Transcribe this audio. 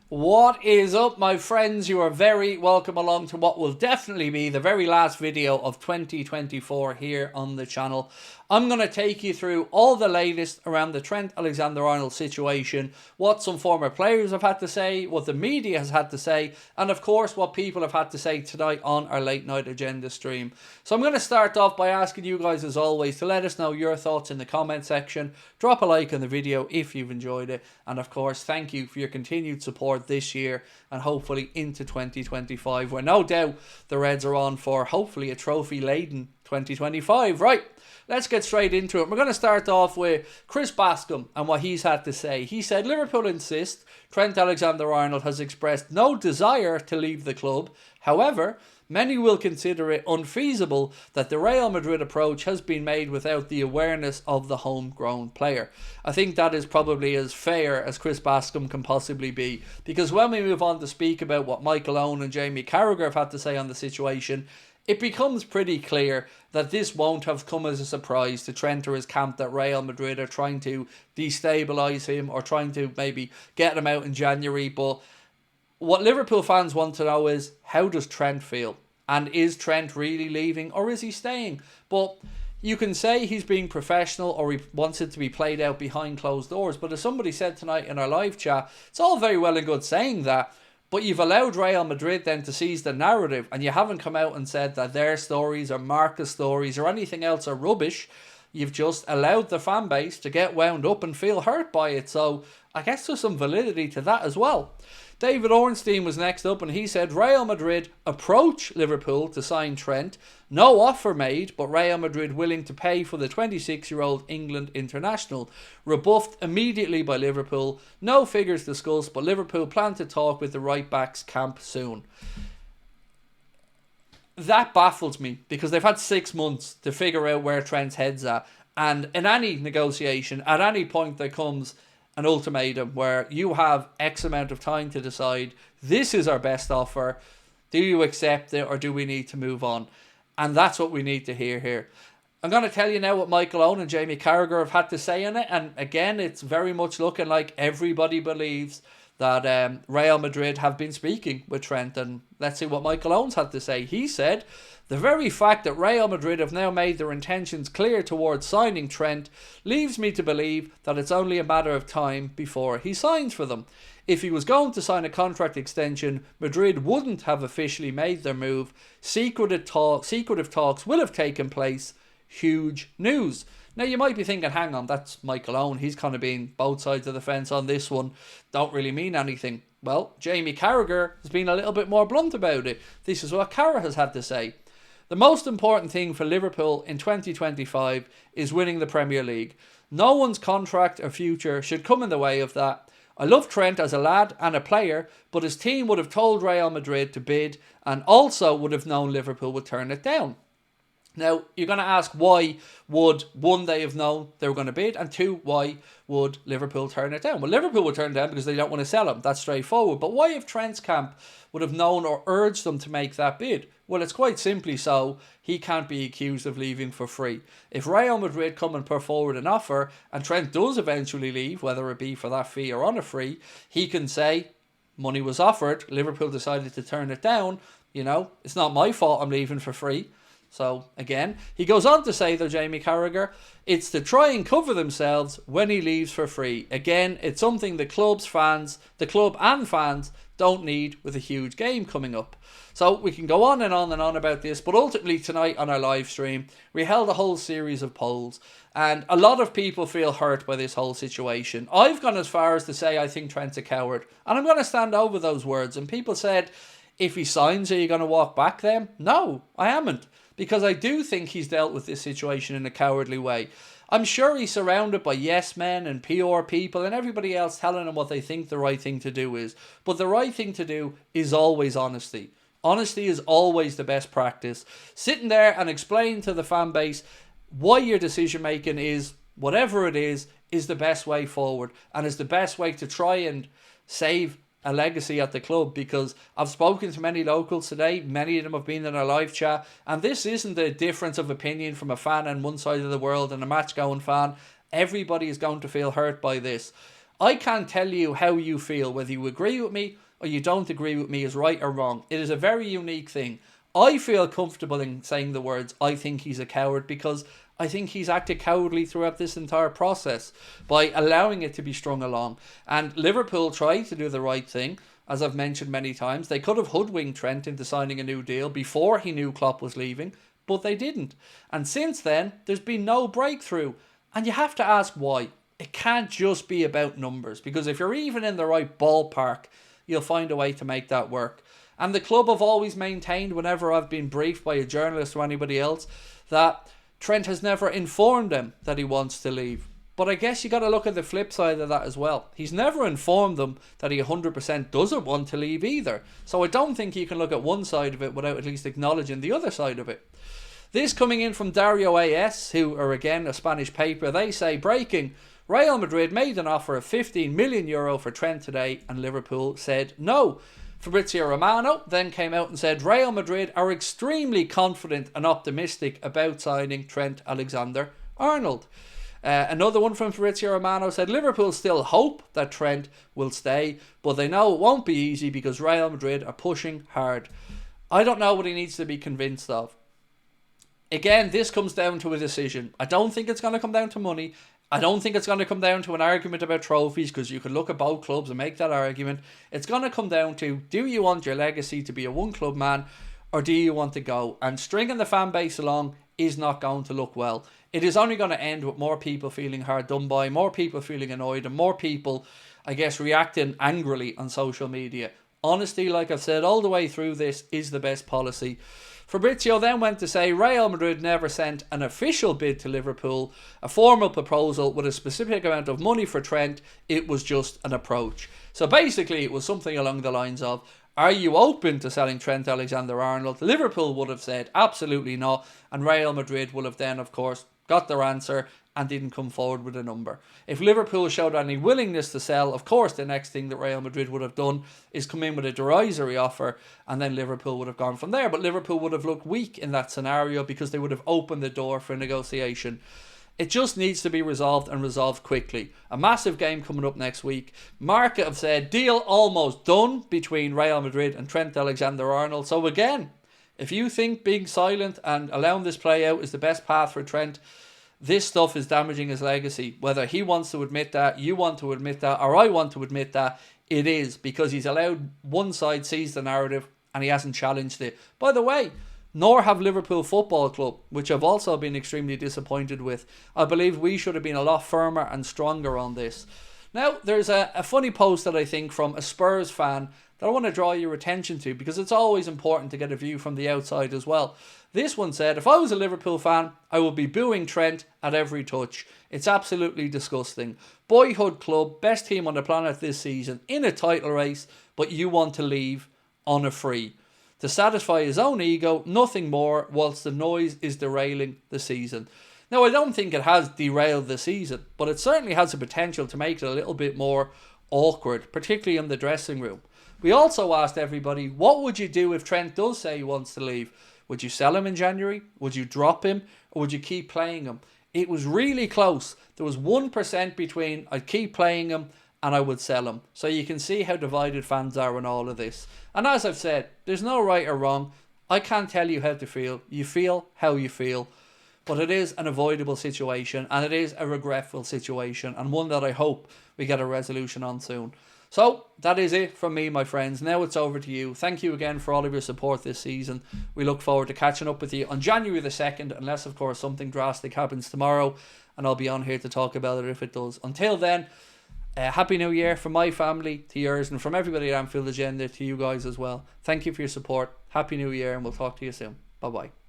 What is up, my friends? You are very welcome along to what will definitely be the very last video of 2024 here on the channel. I'm going to take you through all the latest around the Trent Alexander-Arnold situation, what some former players have had to say, what the media has had to say, and of course what people have had to say tonight on our late night agenda stream. So I'm going to start off by asking you guys, as always, to let us know your thoughts in the comment section. Drop a like on the video if you've enjoyed it, and of course thank you for your continued support this year and hopefully into 2025, where no doubt the Reds are on for hopefully a trophy laden 2025. Right, let's get straight into it. We're going to start off with Chris Bascombe and what he's had to say. He said Liverpool insist Trent Alexander-Arnold has expressed no desire to leave the club. However, many will consider it unfeasible that the Real Madrid approach has been made without the awareness of the homegrown player. I think that is probably as fair as Chris Bascombe can possibly be, because when we move on to speak about what Michael Owen and Jamie Carragher have had to say on the situation, it becomes pretty clear that this won't have come as a surprise to Trent or his camp that Real Madrid are trying to destabilise him or trying to maybe get him out in January. But what Liverpool fans want to know is, how does Trent feel? And is Trent really leaving or is he staying? But you can say he's being professional or he wants it to be played out behind closed doors. But as somebody said tonight in our live chat, it's all very well and good saying that, but you've allowed Real Madrid then to seize the narrative, and you haven't come out and said that their stories or Marca's stories or anything else are rubbish. You've just allowed the fan base to get wound up and feel hurt by it. So I guess there's some validity to that as well. David Ornstein was next up and he said Real Madrid approach Liverpool to sign Trent. No offer made, but Real Madrid willing to pay for the 26-year-old England international. Rebuffed immediately by Liverpool. No figures discussed, but Liverpool plan to talk with the right-backs camp soon. That baffles me because they've had 6 months to figure out where Trent's head's at. And in any negotiation, at any point there comes an ultimatum where you have X amount of time to decide, this is our best offer, do you accept it or do we need to move on? And that's what we need to hear here. I'm going to tell you now what Michael Owen and Jamie Carragher have had to say on it, and again it's very much looking like everybody believes that Real Madrid have been speaking with Trent, and let's see what Michael Owen's had to say. He said, the very fact that Real Madrid have now made their intentions clear towards signing Trent leaves me to believe that it's only a matter of time before he signs for them. If he was going to sign a contract extension, Madrid wouldn't have officially made their move. Secretive talks will have taken place. Huge news. Now you might be thinking, hang on, that's Michael Owen. He's kind of been both sides of the fence on this one. Don't really mean anything. Well, Jamie Carragher has been a little bit more blunt about it. This is what CARRA has had to say. The most important thing for Liverpool in 2025 is winning the Premier League. No one's contract or future should come in the way of that. I love Trent as a lad and a player, but his team would have told Real Madrid to bid and also would have known Liverpool would turn it down. Now, you're going to ask, why would, one, they have known they were going to bid, and two, why would Liverpool turn it down? Well, Liverpool would turn it down because they don't want to sell him. That's straightforward. But why, if Trent's camp would have known or urged them to make that bid? Well, it's quite simply so he can't be accused of leaving for free. If Real Madrid come and put forward an offer, and Trent does eventually leave, whether it be for that fee or on a free, he can say, money was offered, Liverpool decided to turn it down, it's not my fault I'm leaving for free. So, again, he goes on to say, though, Jamie Carragher, it's to try and cover themselves when he leaves for free. Again, it's something the club and fans don't need with a huge game coming up. So we can go on and on and on about this, but ultimately tonight on our live stream, we held a whole series of polls, and a lot of people feel hurt by this whole situation. I've gone as far as to say I think Trent's a coward, and I'm going to stand over those words. And people said, if he signs, are you going to walk back then? No, I haven't. Because I do think he's dealt with this situation in a cowardly way. I'm sure he's surrounded by yes men and PR people and everybody else telling him what they think the right thing to do is. But the right thing to do is always honesty. Honesty is always the best practice. Sitting there and explaining to the fan base why your decision making is, whatever it is the best way forward. And is the best way to try and save a legacy at the club, because I've spoken to many locals today, many of them have been in our live chat, and this isn't a difference of opinion from a fan on one side of the world and a match going fan. Everybody is going to feel hurt by this. I can't tell you how you feel, whether you agree with me or you don't agree with me is right or wrong. It is a very unique thing. I feel comfortable in saying the words, I think he's a coward, because I think he's acted cowardly throughout this entire process by allowing it to be strung along. And Liverpool tried to do the right thing, as I've mentioned many times. They could have hoodwinked Trent into signing a new deal before he knew Klopp was leaving, but they didn't. And since then, there's been no breakthrough. And you have to ask why. It can't just be about numbers, because if you're even in the right ballpark, you'll find a way to make that work. And the club have always maintained, whenever I've been briefed by a journalist or anybody else, that Trent has never informed them that he wants to leave. But I guess you got to look at the flip side of that as well. He's never informed them that he 100% doesn't want to leave either. So I don't think you can look at one side of it without at least acknowledging the other side of it. This coming in from Dario AS, who are again a Spanish paper. They say, breaking, Real Madrid made an offer of €15 million for Trent today and Liverpool said no. Fabrizio Romano then came out and said Real Madrid are extremely confident and optimistic about signing Trent Alexander-Arnold. Another one from Fabrizio Romano said Liverpool still hope that Trent will stay, but they know it won't be easy because Real Madrid are pushing hard. I don't know what he needs to be convinced of. Again, this comes down to a decision. I don't think it's going to come down to money. I don't think it's going to come down to an argument about trophies, because you could look at both clubs and make that argument. It's going to come down to, do you want your legacy to be a one-club man, or do you want to go? And stringing the fan base along is not going to look well. It is only going to end with more people feeling hard done by, more people feeling annoyed, and more people, I guess, reacting angrily on social media. Honesty, like I've said all the way through this, is the best policy. Fabrizio then went to say Real Madrid never sent an official bid to Liverpool, a formal proposal with a specific amount of money for Trent. It was just an approach. So basically it was something along the lines of, are you open to selling Trent Alexander-Arnold? Liverpool would have said absolutely not, and Real Madrid will have then, of course, got their answer and didn't come forward with a number. If Liverpool showed any willingness to sell, of course the next thing that Real Madrid would have done is come in with a derisory offer, and then Liverpool would have gone from there. But Liverpool would have looked weak in that scenario because they would have opened the door for a negotiation. It just needs to be resolved, and resolved quickly. A massive game coming up next week. Marca have said deal almost done between Real Madrid and Trent Alexander-Arnold. So again, if you think being silent and allowing this play out is the best path for Trent, this stuff is damaging his legacy. Whether he wants to admit that, you want to admit that, or I want to admit that, it is, because he's allowed one side seize the narrative and he hasn't challenged it. By the way, nor have Liverpool Football Club, which I've also been extremely disappointed with. I believe we should have been a lot firmer and stronger on this. Now, there's a funny post that I think from a Spurs fan that I want to draw your attention to, because it's always important to get a view from the outside as well. This one said, if I was a Liverpool fan, I would be booing Trent at every touch. It's absolutely disgusting. Boyhood club, best team on the planet this season, in a title race, but you want to leave on a free. To satisfy his own ego, nothing more, whilst the noise is derailing the season. Now, I don't think it has derailed the season, but it certainly has the potential to make it a little bit more awkward, particularly in the dressing room. We also asked everybody, what would you do if Trent does say he wants to leave? Would you sell him in January? Would you drop him? Or would you keep playing him? It was really close. There was 1% between I'd keep playing him and I would sell him. So you can see how divided fans are on all of this. And as I've said, there's no right or wrong. I can't tell you how to feel. You feel how you feel. But it is an avoidable situation, and it is a regretful situation, and one that I hope we get a resolution on soon. So that is it from me, my friends. Now it's over to you. Thank you again for all of your support this season. We look forward to catching up with you on January the 2nd, unless of course something drastic happens tomorrow, and I'll be on here to talk about it if it does. Until then, Happy New Year from my family to yours, and from everybody at Anfield Agenda to you guys as well. Thank you for your support. Happy New Year, and we'll talk to you soon. Bye bye.